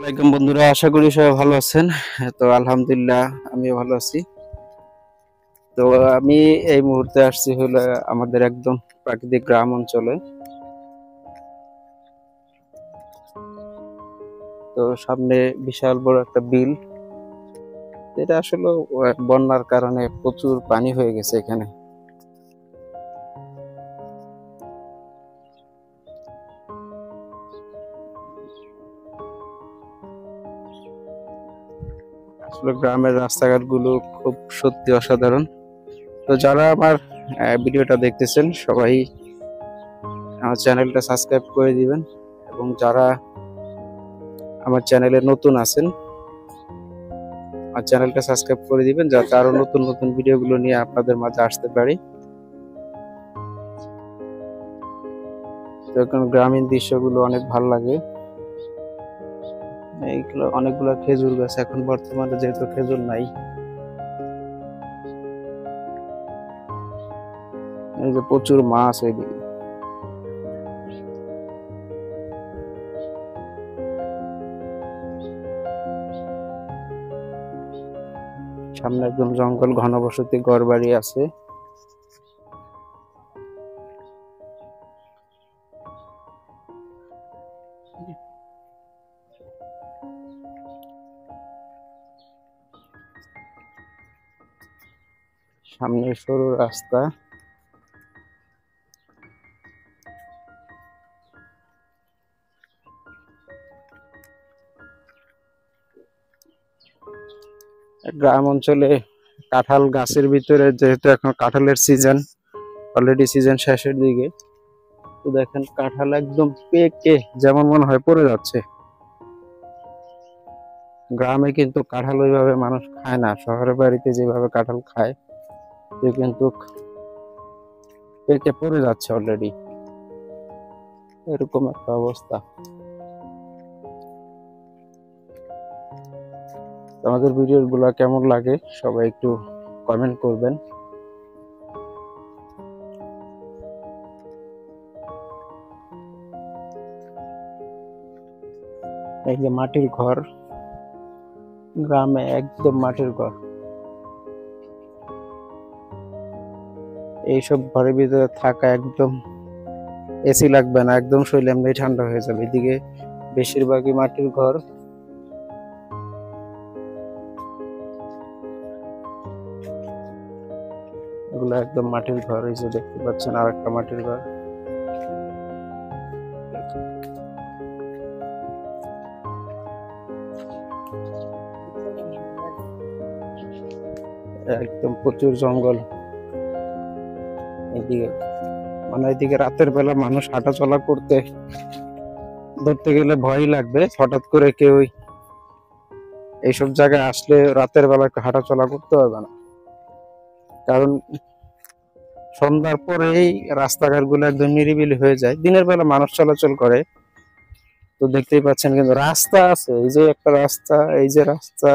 ওয়ালাইকুম বন্ধুরা, আশা করি সবাই ভালো আছেন। তো আলহামদুলিল্লাহ আমিও ভালো আছি। তো আমি এই মুহূর্তে আসছি হলো আমাদের একদম প্রাকৃতিক গ্রাম অঞ্চলে। তো সামনে বিশাল বড় একটা বিল, এটা আসলে বন্যার কারণে প্রচুর পানি হয়ে গেছে এখানে। আসলে গ্রামের রাস্তাঘাট গুলো খুব সত্যি অসাধারণ। তো যারা আমার ভিডিওটা দেখতেছেন সবাই আমার চ্যানেলটা সাবস্ক্রাইব করে দিবেন, এবং যারা আমার চ্যানেলে নতুন আছেন আমার চ্যানেলটা সাবস্ক্রাইব করে দিবেন, যাতে আরো নতুন নতুন ভিডিওগুলো নিয়ে আপনাদের মাঝে আসতে পারি। তো এখন গ্রামীণ দৃশ্যগুলো অনেক ভালো লাগে। এইগুলো অনেকগুলো খেজুর গাছ, এখন বর্তমানে যেহেতু খেজুর নাই। এই যে প্রচুর মাছ এইদিকে। সামনে একদম জঙ্গল, ঘনবসতি, ঘরবাড়ি আছে। সামনে সরু রাস্তা। গ্রাম অঞ্চলে কাঁঠাল গাছের ভিতরে, যেহেতু এখন কাঁঠালের সিজন, অলরেডি সিজন শেষের দিকে, তো দেখেন কাঁঠাল একদম পেকে যেমন মনে হয় পড়ে যাচ্ছে। গ্রামে কিন্তু কাঁঠাল ওইভাবে মানুষ খায় না, শহরের বাড়িতে যেভাবে কাঁঠাল খায় সে কিন্তু পেকে পড়ে যাচ্ছে অলরেডি, এরকম একটা অবস্থা। আমাদের ভিডিও গুলা কেমন লাগে সবাই একটু কমেন্ট করবেন। এই যে মাটির ঘর, গ্রামে একদম মাটির ঘর। এইসব ঘরের ভিতরে থাকা একদম এসি লাগবে না, একদম শরীর এমনি ঠান্ডা হয়ে যাবে। এদিকে বেশিরভাগই মাটির ঘর। এগুলো একদম মাটির ঘর। এই যে দেখতে পাচ্ছেন আর একটা মাটির ঘর। একদম প্রচুর জঙ্গল এদিকে। মানে এদিকে রাতের বেলা মানুষ হাঁটা চলা করতে ধরতে গেলে ভয় লাগবে। হঠাৎ করে কেউ এইসব জায়গায় আসলে রাতের বেলা হাঁটা চলা করতে হবে না, কারণ সন্ধ্যার পরেই রাস্তাঘাট গুলো একদম নিরিবিলি হয়ে যায়। দিনের বেলা মানুষ চলাচল করে, তো দেখতেই পাচ্ছেন। কিন্তু রাস্তা আছে, এই যে একটা রাস্তা, এই যে রাস্তা,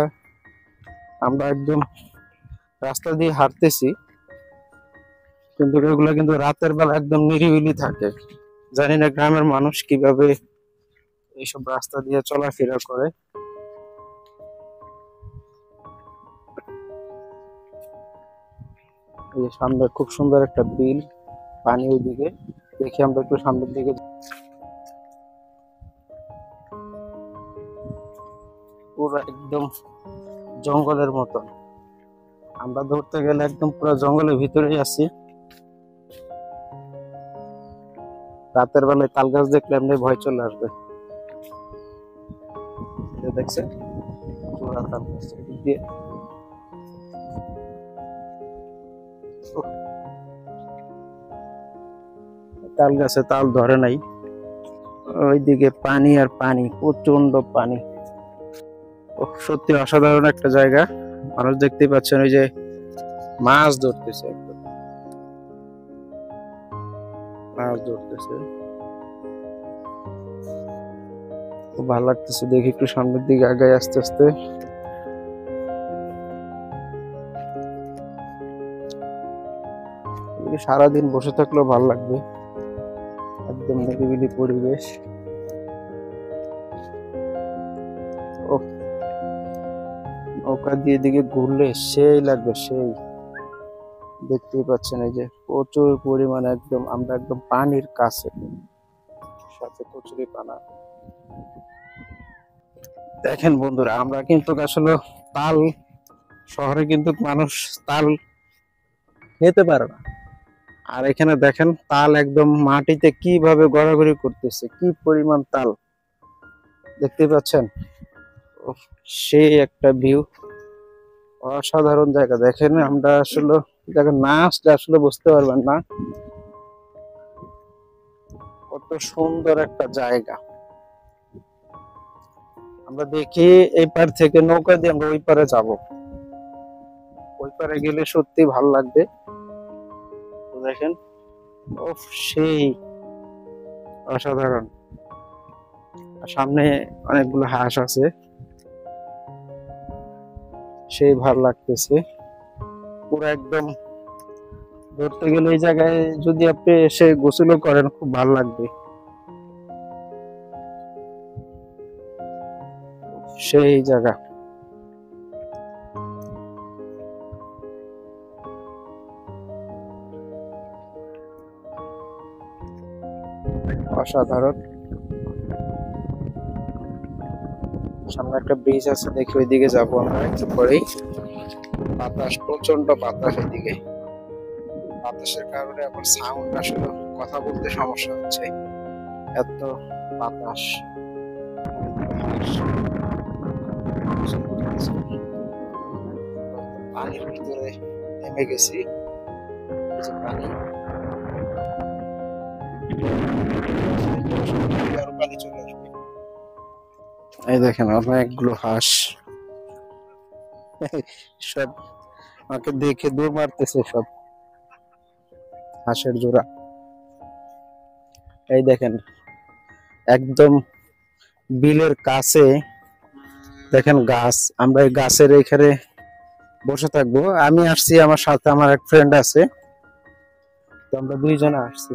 আমরা একদম রাস্তা দিয়ে হাঁটতেছি, কিন্তু এগুলো কিন্তু রাতের বেলা একদম নিরিবিলি থাকে। জানি না গ্রামের মানুষ কিভাবে এইসব রাস্তা দিয়ে চলাফেরা করে। এই যে সামনে খুব সুন্দর একটা বিল, পানি ওইদিকে। দেখি আমরা একটু সামনের দিকে। পুরো একদম জঙ্গলের মতন, আমরা ধরতে গেলে একদম পুরো জঙ্গলের ভিতরেই আছি। রাতের বেলায় তাল গাছ দেখলে এমনি ভয় চলে আসবে। দেখছেন পুরা তাল গাছ এদিক দিয়ে। তাল গাছে তাল ধরে নাই। ওইদিকে পানি আর পানি, প্রচন্ড পানি। সত্যি অসাধারণ একটা জায়গা। মানুষ দেখতেই পাচ্ছেন ওই যে মাছ ধরতেছে, একদম মাছ ধরতেছে। খুব ভালো লাগতেছে দেখি। একটু সামনের দিকে আগায় আস্তে আস্তে। সারাদিন বসে থাকলেও ভালো লাগবে, একদম নিরিবিলি পরিবেশ। ও, নৌকা দিয়ে দিকে ঘুরলে সেই লাগবে সেই। দেখতেই পাচ্ছেন এই যে প্রচুর পরিমাণে, একদম আমরা একদম পানির কাছে, সাথে কচুরি পানা। দেখেন বন্ধুরা, আমরা কিন্তু আসলে তাল, শহরে কিন্তু মানুষ তাল খেতে পারে না, আর এখানে দেখেন তাল একদম মাটিতে কিভাবে গড়াগড়ি করতেছে, কি পরিমাণ তাল দেখতে পাচ্ছেন। উফ, সেই একটা ভিউ, অসাধারণ জায়গা। দেখেন আমরা আসলে জায়গা না আসলে আসলে বুঝতে পারবেন না কত সুন্দর একটা জায়গা। আমরা দেখি এই পার থেকে নৌকা দিয়ে আমরা ওই পারে যাব, ওই পারে গেলে সত্যি ভালো লাগবে। তো দেখেন, উফ, সেই অসাধারণ। আর সামনে অনেকগুলো হাঁস আছে, সেই ভালো লাগতেছে পুরো একদম। ধরতে গেলে এই জায়গায় যদি আপনি এসে গোসলও করেন খুব ভালো লাগবে, সেই জায়গা। অসাধারণ। সামনে একটা ব্রিজ আছে, দেখি ওইদিকে যাবো আমরা একটু পরেই। বাতাস, প্রচন্ড বাতাস এদিকে। বাতাসের কারণে আবার সাউন্ড, আসলে কথা বলতে সমস্যা হচ্ছে, এত বাতাস। পানির ভিতরে নেমে গেছি, পানি, পানি চলে আসবে। এই দেখেন অনেকগুলো হাঁস, সব আমাকে দেখে দৌড় মারতেছে, সব হাঁসের জোড়া। এই দেখেন একদম বিলের কাছে দেখেন গাছ, আমরা এই গাছের এখানে বসে থাকবো। আমি আসছি, আমার সাথে আমার এক ফ্রেন্ড আছে, তো আমরা দুইজনে আসছি।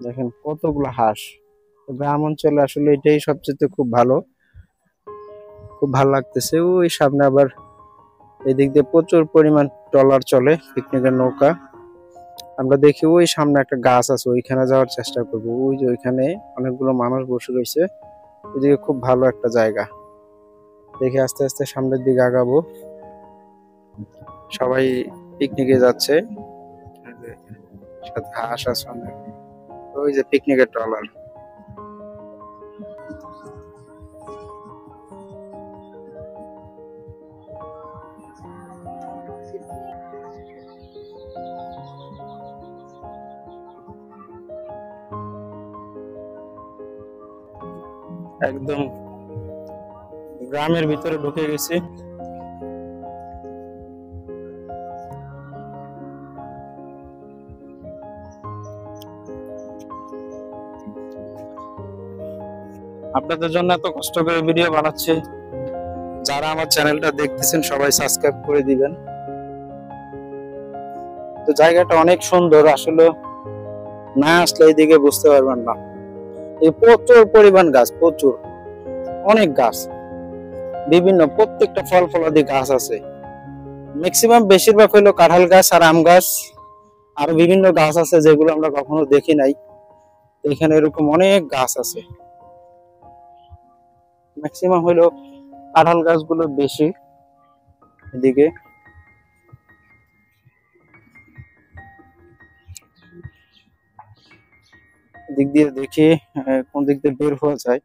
দেখেন কতগুলো হাঁস। গ্রাম অঞ্চলে আসলে এটাই সবচেয়ে খুব ভালো, খুব ভালো লাগতেছে। ওই সামনে আবার এদিক দিয়ে প্রচুর পরিমাণ ট্রলার চলে, পিকনিকের নৌকা। আমরা দেখি ওই সামনে একটা গাছ আছে, ওইখানে যাওয়ার চেষ্টা করবো। ওই যে ওইখানে অনেকগুলো মানুষ বসে রয়েছে, ওইদিকে খুব ভালো একটা জায়গা। দেখে আস্তে আস্তে সামনের দিকে আগাবো। সবাই পিকনিকে যাচ্ছে, সাথে হাঁস আছে অনেক। ওই যে পিকনিকের ট্রলার। একদম গ্রামের ভিতরে ঢুকে গেছি। আপনাদের জন্য এত কষ্ট করে ভিডিও বানাচ্ছি, যারা আমার চ্যানেলটা দেখতেছেন সবাই সাবস্ক্রাইব করে দিবেন। তো জায়গাটা অনেক সুন্দর, আসলে না আসলে এইদিকে বুঝতে পারবেন না। এই প্রচুর পরিমাণ গাছ, প্রচুর, অনেক গাছ, বিভিন্ন প্রত্যেকটা ফল ফলাদি গাছ আছে। ম্যাক্সিমাম বেশিরভাগ হইলো কাঁঠাল গাছ আর আম গাছ, আর বিভিন্ন গাছ আছে যেগুলো আমরা কখনো দেখি নাই। এখানে এরকম অনেক গাছ আছে, ম্যাক্সিমাম হইলো কাঁঠাল গাছগুলো বেশি এদিকে। দিক দিয়ে দেখি কোন দিক দিয়ে বের হওয়া যায়।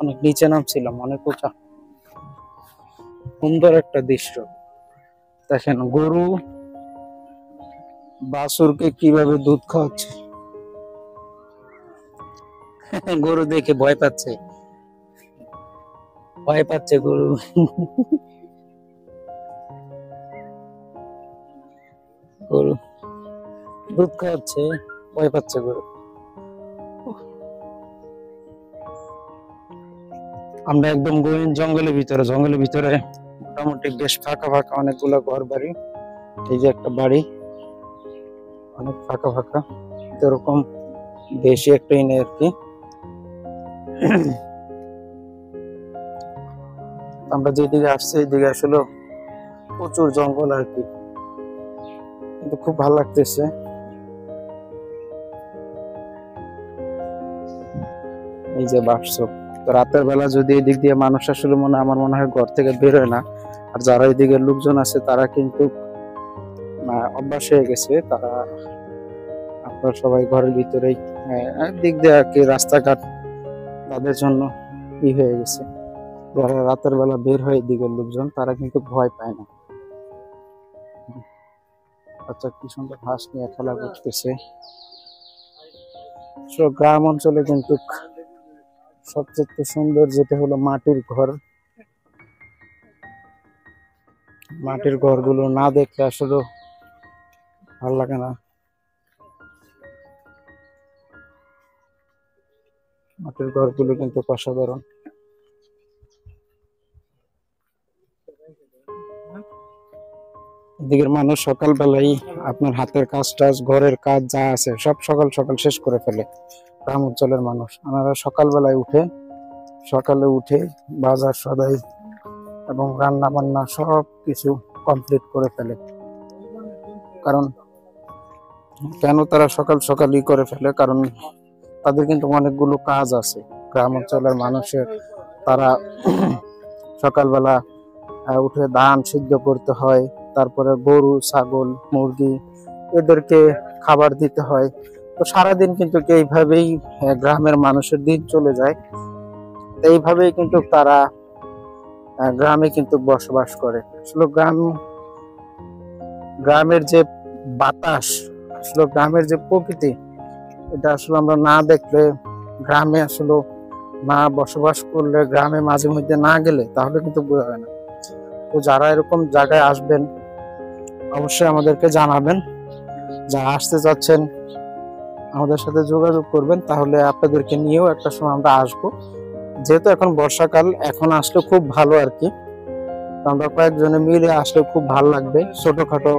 অনেক নিচে নামছিলাম, অনেক উঁচা, সুন্দর একটা দৃশ্য। দেখেন গরু বাছুরকে কিভাবে দুধ খাওয়াচ্ছে। গরু দেখে ভয় পাচ্ছে, ভয় পাচ্ছে গরু। গরু দুধ খাওয়াচ্ছে, ভয় পাচ্ছে গরু। আমরা একদম গহীন জঙ্গলের ভিতরে, জঙ্গলের ভিতরে মোটামুটি বেশ ফাঁকা ফাঁকা অনেকগুলো ঘর বাড়ি। এই যে একটা বাড়ি অনেক ফাঁকা ফাঁকা, এরকম বেশি একটাই নেই আর কি। আমরা যেদিকে আসছি এদিকে আসলে প্রচুর জঙ্গল আর কি, কিন্তু খুব ভালো লাগতেছে। এই যে বাক্স, তো রাতের বেলা যদি এদিক দিয়ে মানুষ আসলে আমার মনে হয় ঘর থেকে বের হয় না। আর যারা এদিকে লোকজন আছে তারা কিন্তু অভ্যাস হয়ে গেছে, তারা আপনার সবাই ঘরের ভিতরেই দিক দিয়ে আর কি, রাস্তাঘাট তাদের জন্য হয়ে গেছে। যারা রাতের বেলা বের হয় এদিকের লোকজন তারা কিন্তু ভয় পায় না। আচ্ছা, কি সুন্দর হাঁস নিয়ে খেলা করতেছে। গ্রাম অঞ্চলে কিন্তু সবচেয়ে সুন্দর যেটা হলো মাটির ঘর। মাটির ঘরগুলো না দেখলে আসলে ভালো লাগে না। মাটির ঘরগুলো কিন্তু অসাধারণ। এদিকের মানুষ সকালবেলাই আপনার হাতের কাজ টাজ ঘরের কাজ যা আছে সব সকাল সকাল শেষ করে ফেলে। গ্রাম অঞ্চলের মানুষ ওনারা সকালবেলায় সকালে উঠে বাজার সদাই এবং রান্না বান্না সব কিছু কমপ্লিট করে ফেলে। কারণ কেন তারা সকাল সকালই করে ফেলে, কারণ তাদের কিন্তু অনেকগুলো কাজ আছে। গ্রাম অঞ্চলের মানুষের তারা সকালবেলা উঠে ধান সিদ্ধ করতে হয়, তারপরে গরু ছাগল মুরগি এদেরকে খাবার দিতে হয়। তো সারাদিন কিন্তু এইভাবেই গ্রামের মানুষের দিন চলে যায়। এইভাবেই কিন্তু তারা গ্রামে কিন্তু বসবাস করে। আসলে গ্রামের যে বাতাস, আসলে গ্রামের যে প্রকৃতি, এটা আসলে আমরা না দেখলে, গ্রামে আসলে না বসবাস করলে, গ্রামে মাঝে মধ্যে না গেলে তাহলে কিন্তু বোঝা যায় না। তো যারা এরকম জায়গায় আসবেন অবশ্যই আমাদেরকে জানাবেন। যারা আসতে চাচ্ছেন আমাদের সাথে যোগাযোগ করবেন, তাহলে আপনাদেরকে নিয়েও একটা সময় আমরা আসবো। যেহেতু এখন বর্ষাকাল, এখন আসলে খুব ভালো আর কি। আমরা কয়েকজনে মিলে আসলে খুব ভালো লাগবে। ছোটখাটো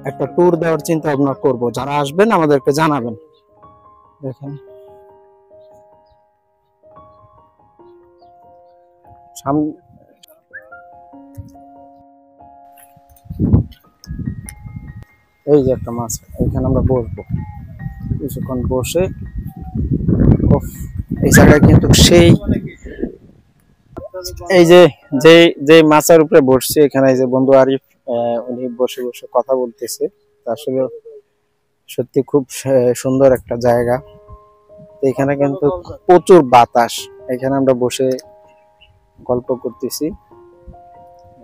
একটা ট্যুর দেওয়ার চিন্তা ভাবনা করবো। যারা আসবেন আমাদেরকে জানাবেন। দেখেন এই যে একটা মাছ, এখানে আমরা বসবো কিছুক্ষণ বসে। এই জায়গায় কিন্তু সেই এই যে যে যে মাছের উপরে বসছে এখানে, এই যে বন্ধু আরিফ, উনি বসে বসে কথা বলতেছে। আসলে সত্যি খুব সুন্দর একটা জায়গা। এখানে কিন্তু প্রচুর বাতাস, এখানে আমরা বসে গল্প করতেছি।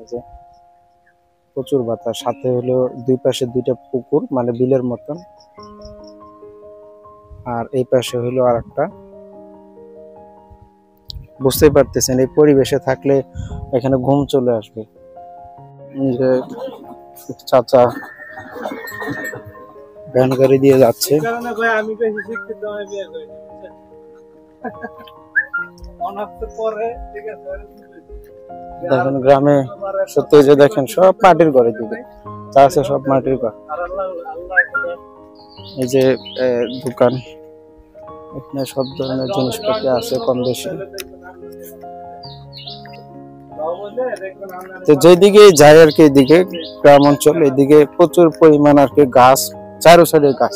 এই যে প্রচুর বাতাস, সাথে হলো দুই পাশে দুইটা পুকুর, মানে বিলের মতন, আর এই পাশে হলো আর একটা। বুঝতেই পারতেছেন এই পরিবেশে থাকলে এখানে ঘুম চলে আসবে। যে চাচা ভ্যান গাড়ি দিয়ে যাচ্ছে। দেখেন গ্রামে সত্যি যে দেখেন সব মাটির ঘরের দিকে যা আছে সব মাটির ঘর। এই যে দোকান, এখানে সব ধরনের জিনিসপত্র আছে কম বেশি। তো যেদিকে যাই আর কি, এদিকে গ্রাম অঞ্চল, এদিকে প্রচুর পরিমাণ আর কি গাছ, চারো সাইডে গাছ।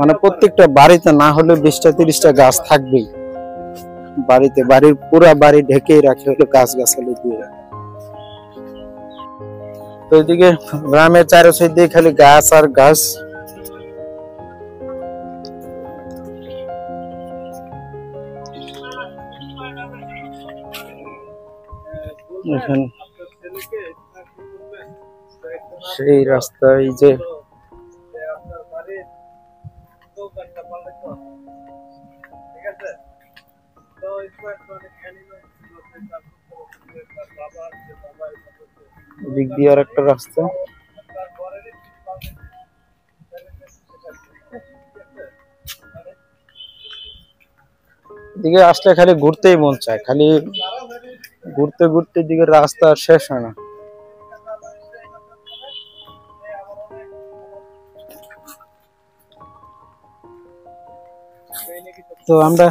মানে প্রত্যেকটা বাড়িতে না হলে 20টা 30টা গাছ থাকবেই বাড়িতে। বাড়ির পুরা বাড়ি ঢেকেই রাখে হলো গাছ গাছালি দিয়ে। তো এদিকে গ্রামের চারো সাইড দিয়ে খালি গাছ আর গাছ। এখানে সেই রাস্তায় যে দিক দিয়ে আর একটা রাস্তা। এদিকে আসলে খালি ঘুরতেই মন চায়, খালি ঘুরতে ঘুরতে দিকে রাস্তা আর শেষ হয় না। তো আমরা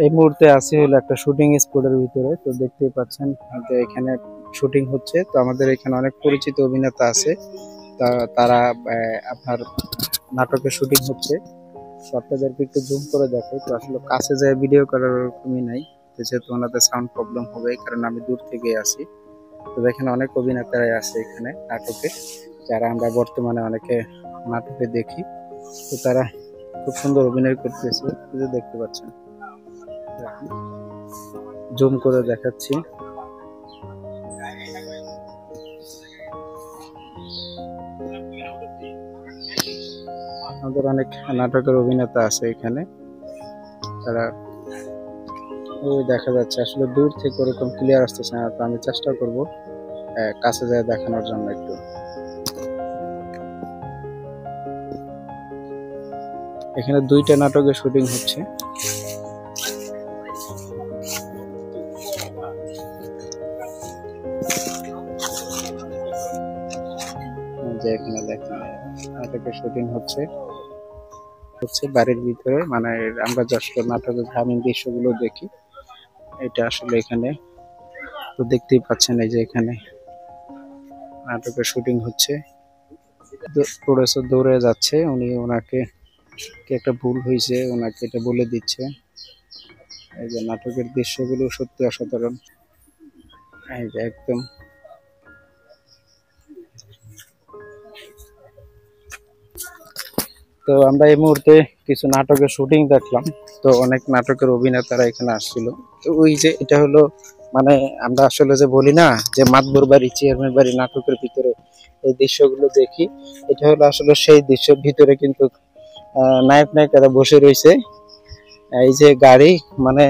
এই মুহূর্তে আছি হলো একটা শুটিং স্পটের ভিতরে। তো দেখতেই পাচ্ছেন যে এখানে শুটিং হচ্ছে। তো আমাদের এখানে অনেক পরিচিত অভিনেতা আছে, তারা আপনার নাটকের শুটিং হচ্ছে। তো আপনাদেরকে একটু জুম করে দেখাই। তো আসলে কাছে যায় ভিডিও করার ওরকমই নাই, যেহেতু ওনাদের সাউন্ড প্রবলেম হবে, কারণ আমি দূর থেকে আসি। তো দেখেন অনেক অভিনেতারাই আছে এখানে নাটকে, যারা আমরা বর্তমানে অনেকে নাটকে দেখি। তো তারা খুব সুন্দর অভিনয় করতেছে, দেখতে পাচ্ছেন। জুম করে দেখাচ্ছি। আমাদের অনেক নাটকের অভিনেতা আছে এখানে, তারা ওই দেখা যাচ্ছে। আসলে দূর থেকে ওরকম ক্লিয়ার আসতেছে না, তো আমি চেষ্টা করব কাছে যায় দেখানোর জন্য একটু। এখানে 2টা নাটকের শুটিং হচ্ছে। যে এখানে দেখেন নাটকের শুটিং হচ্ছে বাড়ির ভিতরে, মানে আমরা জাস্ট নাটকের গ্রামীণ দৃশ্যগুলো দেখি। এটা আসলে এখানে তো দেখতেই পাচ্ছেন, এই যে এখানে নাটকের শুটিং হচ্ছে। প্রডিউসার দৌড়ে যাচ্ছে, উনি ওনাকে একটা ভুল হয়েছে ওনাকে এটা বলে দিচ্ছে। এই যে নাটকের দৃশ্যগুলো সত্যি অসাধারণ। এই যে একদম তো আমরা এই মুহূর্তে কিছু নাটকের শুটিং দেখলাম। তো অনেক নাটকের অভিনেতারা এখানে আসছিল। তো ওই যে এটা হলো, মানে আমরা আসলে যে বলি না যে মাতবর বাড়ি চেয়ারম্যান বাড়ি নাটকের ভিতরে এই দৃশ্যগুলো দেখি, এটা হলো আসলে সেই দৃশ্যের ভিতরে কিন্তু নায়ক নায়িকারা বসে রয়েছে। এই যে গাড়ি, মানে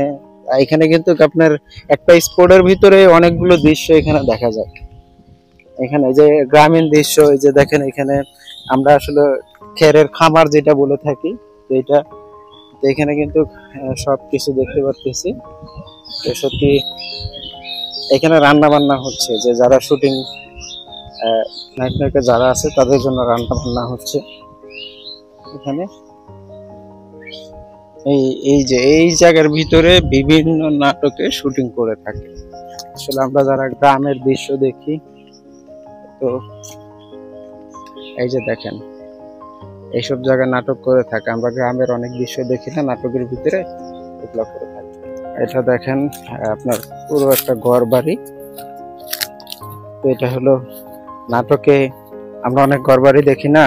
এখানে কিন্তু আপনার একটা স্পোর্টের ভিতরে অনেকগুলো দৃশ্য এখানে দেখা যায়। এখানে যে গ্রামীণ দৃশ্য, এই যে দেখেন এখানে আমরা আসলে খেরের খামার যেটা বলে থাকি, এটা এখানে কিন্তু সবকিছু দেখতে পাচ্ছি। সত্যি এখানে রান্না বান্না হচ্ছে, যে যারা শুটিং নায়ক নায়িকা যারা আছে তাদের জন্য রান্না বান্না হচ্ছে এখানে। এই যে এই জায়গার ভিতরে বিভিন্ন নাটকে শুটিং করে থাকে। আসলে আমরা যারা গ্রামের দৃশ্য দেখি, তো এই যে দেখেন এইসব জায়গায় নাটক করে থাকে। আমরা গ্রামের অনেক দৃশ্য দেখি না নাটকের ভিতরে, এগুলো করে থাকে। এটা দেখেন আপনার পুরো একটা ঘর বাড়ি। তো এটা হলো নাটকে আমরা অনেক ঘর বাড়ি দেখি না,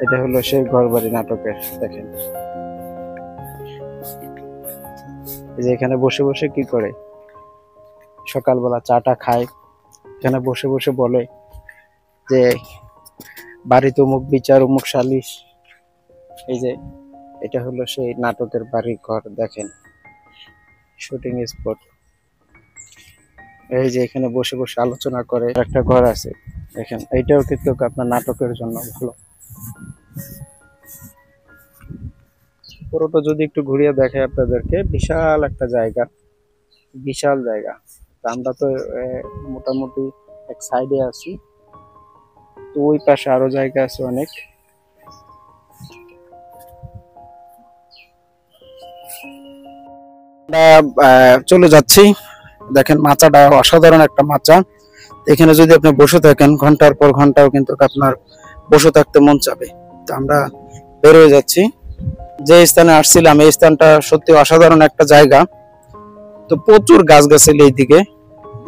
এটা হলো সেই ঘর বাড়ি নাটকে। দেখেন এই যে এখানে বসে বসে কি করে, সকালবেলা চাটা খায়, এখানে বসে বসে বলে যে বাড়িতে অমুক বিচার অমুক সালিশ। এই যে এটা হলো সেই নাটকের বাড়ি ঘর। দেখেন শুটিং স্পট। এই যে এখানে বসে বসে আলোচনা করে একটা ঘর আছে, দেখেন এইটাও কিন্তু আপনার নাটকের জন্য ভালো। পুরোটা যদি একটু ঘুরিয়ে দেখাই আপনাদেরকে, বিশাল একটা জায়গা, বিশাল জায়গা। আমরা তো মোটামুটি এক সাইডে আছি, তো ওই পাশে আরো জায়গা আছে অনেক। চলে যাচ্ছি। দেখেন মাচাটা অসাধারণ একটা মাচা। এখানে যদি আপনি বসে থাকেন ঘন্টার পর ঘন্টাও কিন্তু আপনার বসে থাকতে মন চাবে। তো আমরা বের হয়ে যাচ্ছি। যে স্থানে আসছিলাম এই স্থানটা সত্যি অসাধারণ একটা জায়গা। তো প্রচুর গাছগাছালি এইদিকে,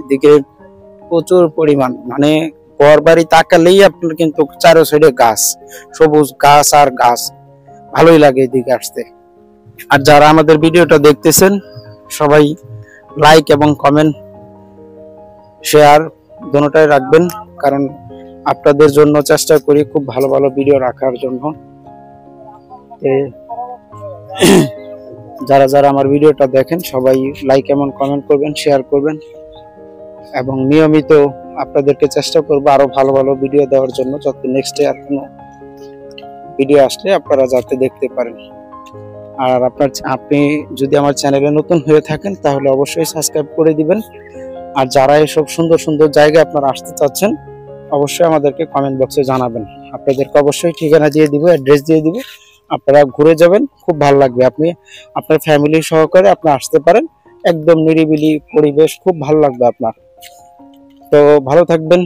এদিকে প্রচুর পরিমাণ, মানে ঘর বাড়ি তাকালেই আপনার কিন্তু চারো সাইডে গাছ, সবুজ গাছ আর গাছ। ভালোই লাগে এদিকে আসতে। আর যারা আমাদের ভিডিওটা দেখতেছেন সবাই লাইক এবং কমেন্ট শেয়ার দুটোটাই রাখবেন, কারণ আপনাদের জন্য চেষ্টা করি খুব ভালো ভালো ভিডিও রাখার জন্য। যারা যারা আমার ভিডিওটা দেখেন সবাই লাইক এবং কমেন্ট করবেন, শেয়ার করবেন, এবং নিয়মিত আপনাদেরকে চেষ্টা করবো আরো ভালো ভালো ভিডিও দেওয়ার জন্য, যাতে নেক্সটে আর কোনো ভিডিও আসলে আপনারা যাতে দেখতে পারেন। আর আপনি যদি আমার চ্যানেলে নতুন হয়ে থাকেন তাহলে অবশ্যই সাবস্ক্রাইব করে দিবেন। আর যারা এসব সুন্দর সুন্দর জায়গায় আপনারা আসতে চাচ্ছেন অবশ্যই আমাদেরকে কমেন্ট বক্সে জানাবেন। আপনাদেরকে অবশ্যই ঠিকানা দিয়ে দিব, অ্যাড্রেস দিয়ে দিব, আপনারা ঘুরে যাবেন, খুব ভালো লাগবে। আপনি আপনার ফ্যামিলি সহকারে আপনি আসতে পারেন, একদম নিরিবিলি পরিবেশ, খুব ভালো লাগবে আপনার। তো ভালো থাকবেন।